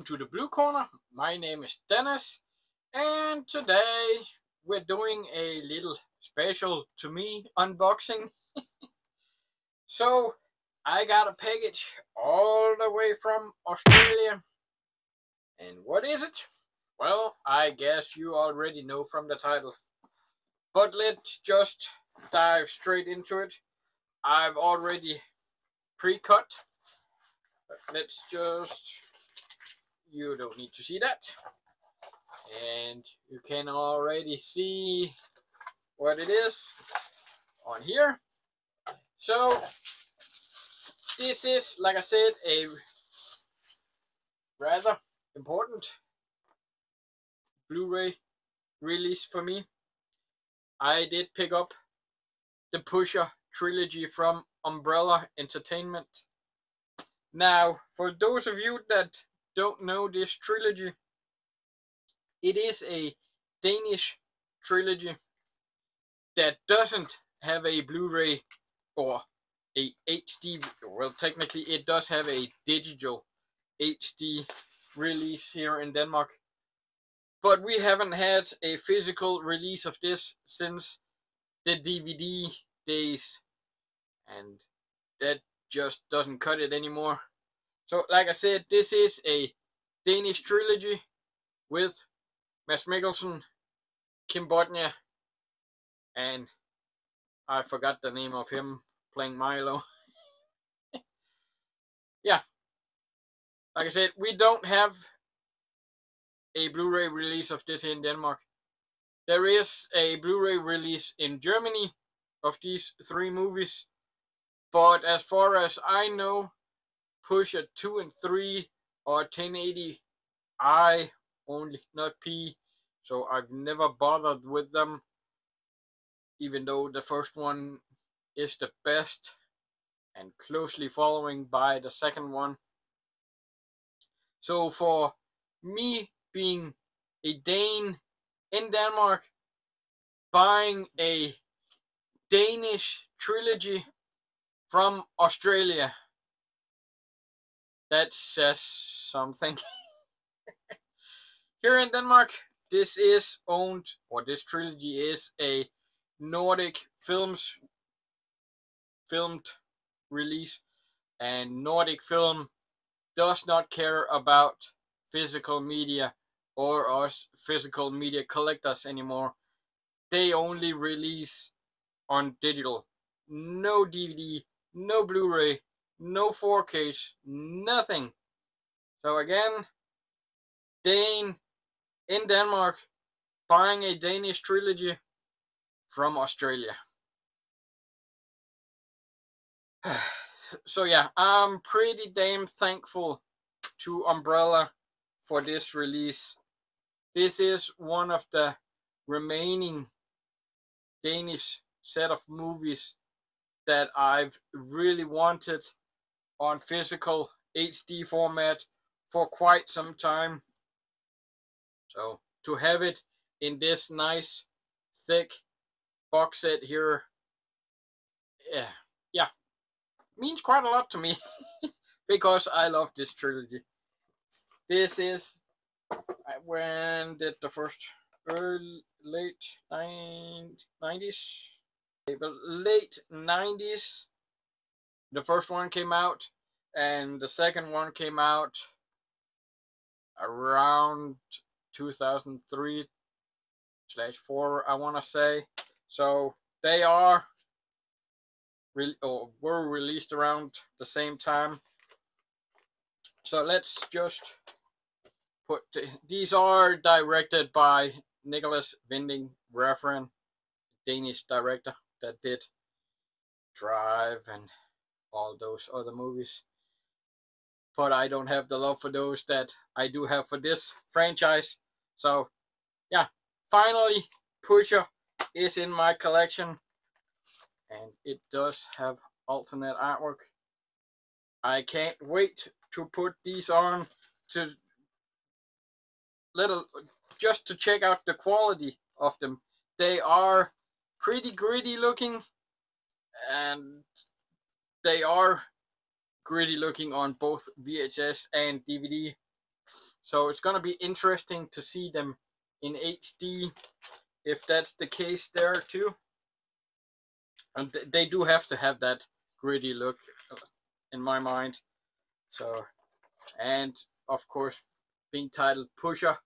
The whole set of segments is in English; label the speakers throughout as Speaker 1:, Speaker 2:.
Speaker 1: to the Blue Corner. My name is Dennis, and today we're doing a little special to me unboxing. So, I got a package all the way from Australia. And what is it? Well, I guess you already know from the title. But let's just dive straight into it. I've already pre-cut. Let's just... You don't need to see that. And you can already see what it is on here. So this is, like I said, a rather important Blu-ray release for me. I did pick up the Pusher Trilogy from Umbrella Entertainment. Now, for those of you that don't know this trilogy, it is a Danish trilogy that doesn't have a Blu-ray or a HD. Well, technically it does have a digital HD release here in Denmark, but we haven't had a physical release of this since the DVD days, and that just doesn't cut it anymore. So, like I said, this is a Danish trilogy with Mads Mikkelsen, Kim Bodnia, and I forgot the name of him playing Milo. Yeah, like I said, we don't have a Blu-ray release of this in Denmark. There is a Blu-ray release in Germany of these three movies, but as far as I know, Pusher 2 and 3 are 1080i only, not P, so I've never bothered with them, even though the first one is the best and closely following by the second one. So for me, being a Dane in Denmark, buying a Danish trilogy from Australia, that says something. Here in Denmark, this is owned, or this trilogy is a Nordic filmed release, and Nordic Film does not care about physical media or us physical media collectors anymore. They only release on digital. No DVD, no Blu-ray, no 4Ks, nothing. So again, Dane in Denmark buying a Danish trilogy from Australia. So yeah, I'm pretty damn thankful to Umbrella for this release. This is one of the remaining Danish set of movies that I've really wanted on physical HD format for quite some time. So to have it in this nice thick box set here, yeah, means quite a lot to me because I love this trilogy. This is, when did the first, late 90s? But late 90s, the first one came out, and the second one came out around 2003/4, I want to say. So they are were released around the same time. So let's just put these are directed by Nicholas Winding Refn, Danish director that did Drive and all those other movies. But I don't have the love for those that I do have for this franchise. So yeah, finally Pusher is in my collection, and it does have alternate artwork. I can't wait to put these on to just to check out the quality of them. They are pretty gritty looking, and they are gritty looking on both VHS and DVD. So it's gonna be interesting to see them in HD, if that's the case there too. And they do have to have that gritty look, in my mind. So, and of course, being titled Pusher,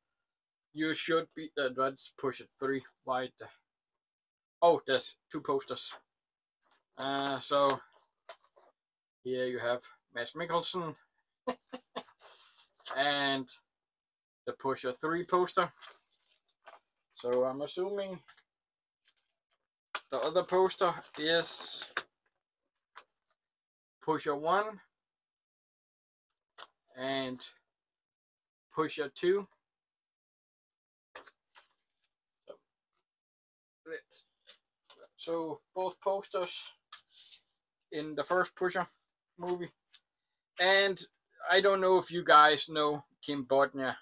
Speaker 1: you should be. That's Pusher 3. Why? Oh, there's 2 posters. So here you have Mads Mikkelsen and the Pusher 3 poster. So I'm assuming the other poster is Pusher 1 and Pusher 2. So both posters in the first Pusher movie. And I don't know if you guys know Kim Bodnia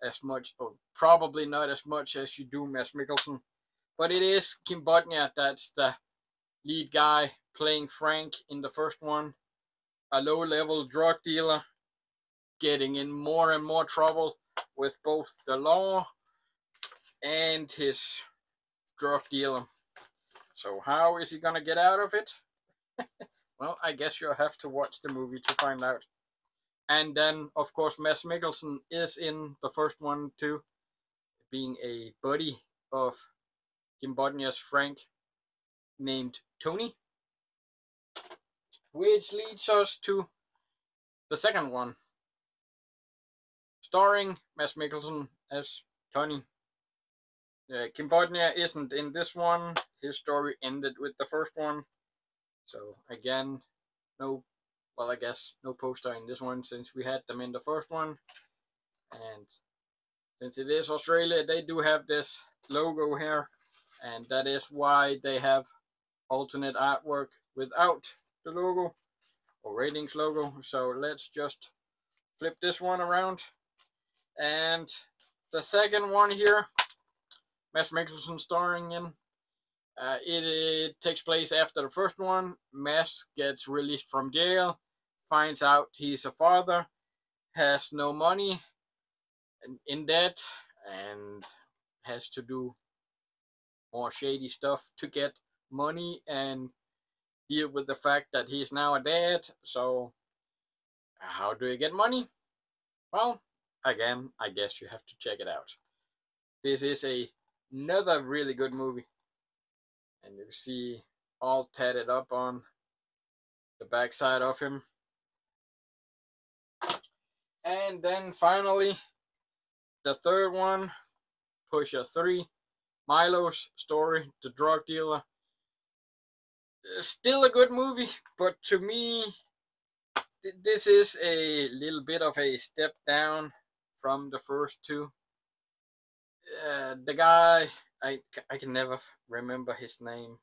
Speaker 1: as much, or probably not as much as you do Mads Mikkelsen, but it is Kim Bodnia that's the lead guy playing Frank in the first one, a low-level drug dealer getting in more and more trouble with both the law and his drug dealer. So how is he gonna get out of it? Well, I guess you'll have to watch the movie to find out. And then, of course, Mads Mikkelsen is in the first one too, being a buddy of Kim Bodnia's Frank named Tony. Which leads us to the second one, starring Mads Mikkelsen as Tony. Kim Bodnia isn't in this one. His story ended with the first one. So again, no, well, I guess no poster in this one since we had them in the first one. And since it is Australia, they do have this logo here. And that is why they have alternate artwork without the logo or ratings logo. So let's just flip this one around. And the second one here, Mads Mikkelsen starring in. It takes place after the first one. Mads gets released from jail, finds out he's a father, has no money, and in debt, and has to do more shady stuff to get money and deal with the fact that he's now a dad. So, how do you get money? Well, again, I guess you have to check it out. This is another really good movie. And you see all tatted up on the backside of him. And then finally, the third one, Pusher 3, Milo's story, the drug dealer. Still a good movie, but to me, this is a little bit of a step down from the first two. The guy, I can never remember his name.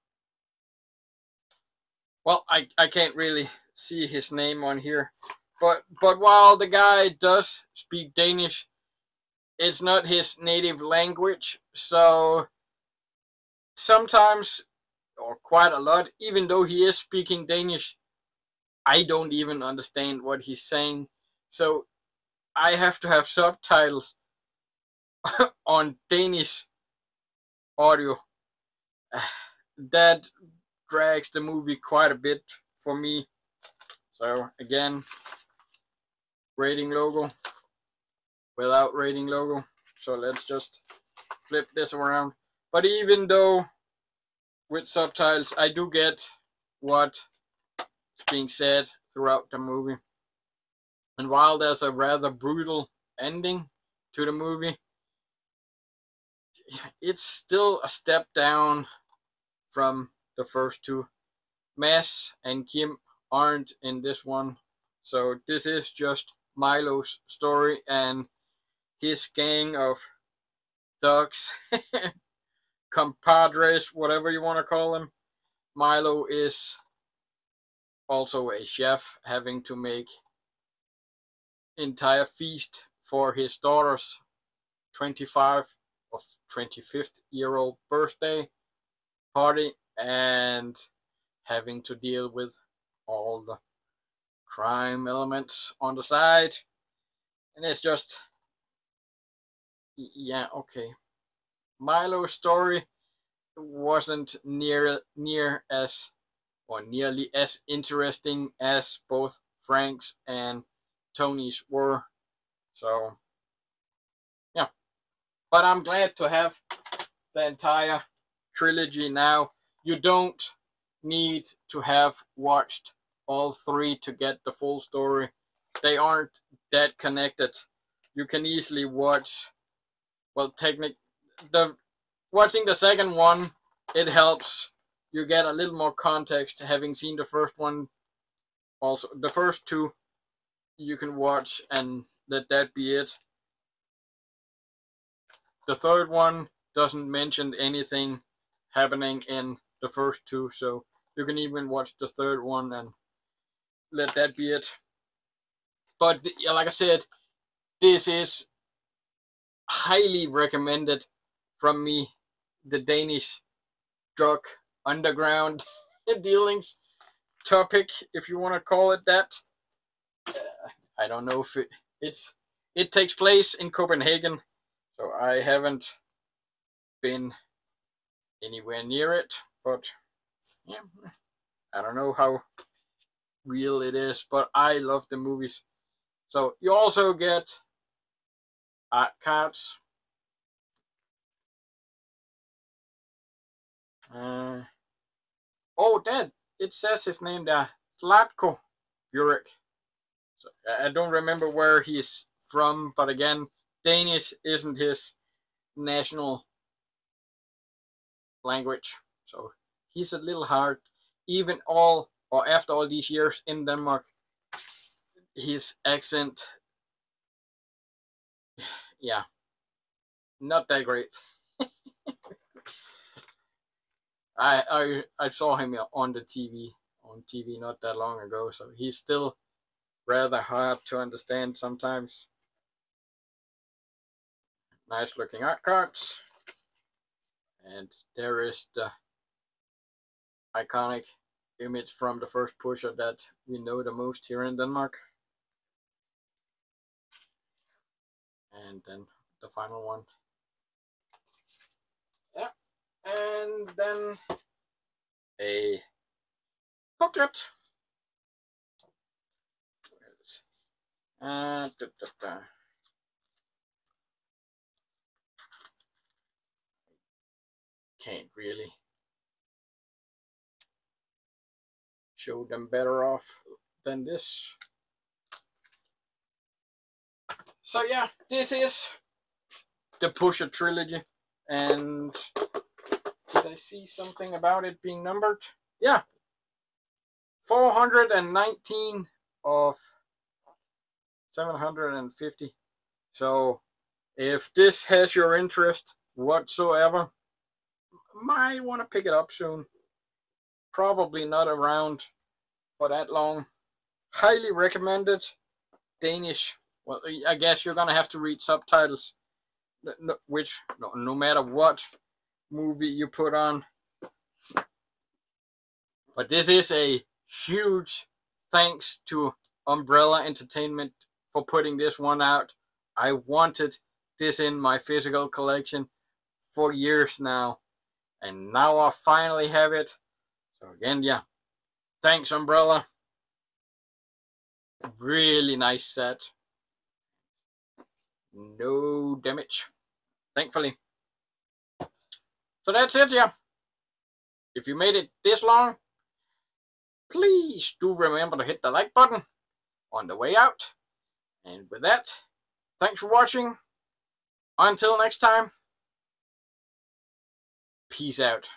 Speaker 1: Well, I can't really see his name on here. But while the guy does speak Danish, it's not his native language. So sometimes, or quite a lot, even though he is speaking Danish, I don't even understand what he's saying. So I have to have subtitles on Danish audio. That drags the movie quite a bit for me. So again, rating logo without rating logo. So let's just flip this around. But even though with subtitles, I do get what's being said throughout the movie. And while there's a rather brutal ending to the movie, it's still a step down from the first two. Mads and Kim aren't in this one. So this is just Milo's story and his gang of thugs, compadres, whatever you want to call them. Milo is also a chef, having to make entire feast for his daughter's 25th-year-old birthday party, and having to deal with all the crime elements on the side. And it's just Yeah, okay. Milo's story wasn't nearly as interesting as both Frank's and Tony's were. So yeah, but I'm glad to have the entire trilogy now. You don't need to have watched all three to get the full story. They aren't that connected. You can easily watch. Well, watching the second one, it helps. You get a little more context having seen the first one. Also, the first two you can watch and let that be it. The third one doesn't mention anything happening in the first two, so you can even watch the third one and let that be it. But yeah, like I said, this is highly recommended from me. The Danish drug underground dealings topic, if you want to call it that. I don't know if it takes place in Copenhagen, so I haven't been anywhere near it, but yeah, I don't know how real it is, but I love the movies. So you also get art cards. Oh, Dad, it says his name there, Zlatko Burek. So I don't remember where he's from, but again, Danish isn't his national language, so he's a little hard. Even after all these years in Denmark, his accent, yeah, not that great. I saw him on the TV not that long ago, so he's still rather hard to understand sometimes. Nice looking art cards, and there is the iconic image from the first Pusher that we know the most here in Denmark, and then the final one. Yeah, and then a booklet. Da, da, da. Can't really show them better off than this. So yeah, this is the Pusher Trilogy, and did I see something about it being numbered? Yeah, 419 of 750. So if this has your interest whatsoever, might want to pick it up soon. Probably not around for that long. Highly recommended. Danish. Well, I guess you're gonna have to read subtitles, which no matter what movie you put on. But this is a huge thanks to Umbrella Entertainment for putting this one out. I wanted this in my physical collection for years now, and now I finally have it. So again, yeah, thanks Umbrella. Really nice set. No damage, thankfully. So that's it, yeah. If you made it this long, please do remember to hit the like button on the way out. And with that, thanks for watching. Until next time, peace out.